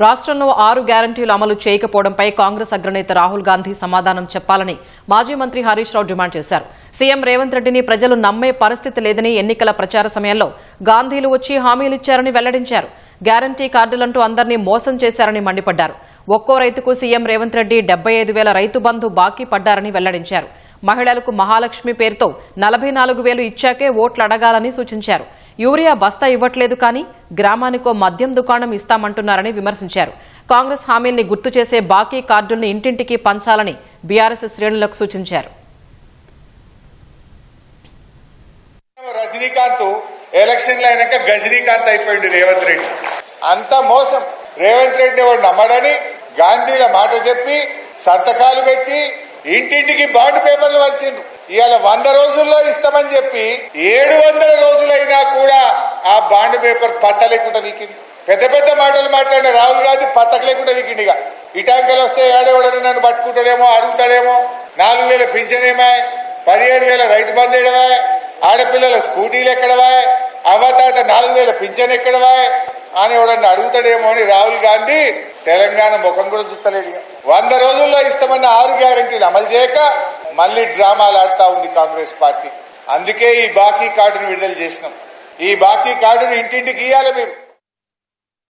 రాష్ట్రంలో 6 గ్యారంటీలు అమలు చేయకపోవడంపై కాంగ్రెస్ అగ్రనేత రాహుల్ గాంధీ సమాధానం చెప్పాలని మాజీ మంత్రి హరీష్ రావు డిమాండ్ చేశారు. సీఎం రేవంత్ రెడ్డిని ప్రజలు నమ్మే పరిస్థితి లేదని ఎన్నికల ప్రచార సమయంలో గాంధీలు వచ్చి హామీలిచ్చారని వెల్లడించారు. గ్యారంటీ కార్డులంటూ అందరినీ మోసం చేశారని మండిపడ్డారు. ఒక్కో రైతుకు సీఎం రేవంత్ రెడ్డి 75,000 రైతు బంధు బాకీ పడ్డారని వెల్లడించారు. మహిళలకు మహాలక్ష్మి పేరుతో 44,000 ఇచ్చాకే ఓట్లు అడగాలని సూచించారు. యూరియా బస్తా ఇవ్వట్లేదు కానీ గ్రామానికో మద్యం దుకాణం ఇస్తామంటున్నారని విమర్శించారు. కాంగ్రెస్ హామీల్ని గుర్తు చేసే బాకీ కార్డుల్ని ఇంటింటికి పంచాలని బీఆర్ఎస్ శ్రేణులకు సూచించారు. రజనీకాంత్ ఎలక్షన్లు అయినాక గజనీకాంత్ అయిపోయింది రేవంత్ రెడ్డి. అంత మోసం. రేవంత్ రెడ్డి వాడు నమ్మడని గాంధీల మాట చెప్పి సంతకాలు పెట్టి ఇంటింటికి బాండ్ పేపర్లు వచ్చిండ్రు. ఇవాళ 100 రోజుల్లో ఇస్తామని చెప్పి 700 రోజులైనా కూడా ఆ బాండ్ పేపర్ పత్త లేకుండా వీకింది. పెద్ద పెద్ద మాటలు మాట్లాడిన రాహుల్ గాంధీ పత్తక లేకుండా వీకిండిగా. ఇటాంకలు వస్తే ఏడేవాడని నన్ను పట్టుకుంటాడేమో, అడుగుతాడేమో. 4,000 పింఛన్ ఏమా, 15,000 రైతు బంధు ఎడవా, ఆడపిల్లల స్కూటీలు ఎక్కడవా, అవ్వతాత 4,000 పింఛన్ ఎక్కడవా అని ఎవడన్నా అడుగుతాడేమో అని రాహుల్ గాంధీ తెలంగాణ ముఖం కూడా చుట్టలేడు. 100 రోజుల్లో ఇస్తామన్న 6 గ్యారంటీలు అమలు చేయక మళ్లీ డ్రామాలు ఆడుతా ఉంది కాంగ్రెస్ పార్టీ. అందుకే ఈ బాకీ కార్డును విడుదల చేసినాం. ఈ బాకీ కార్డును ఇంటింటికి ఇయ్యాలి మీరు.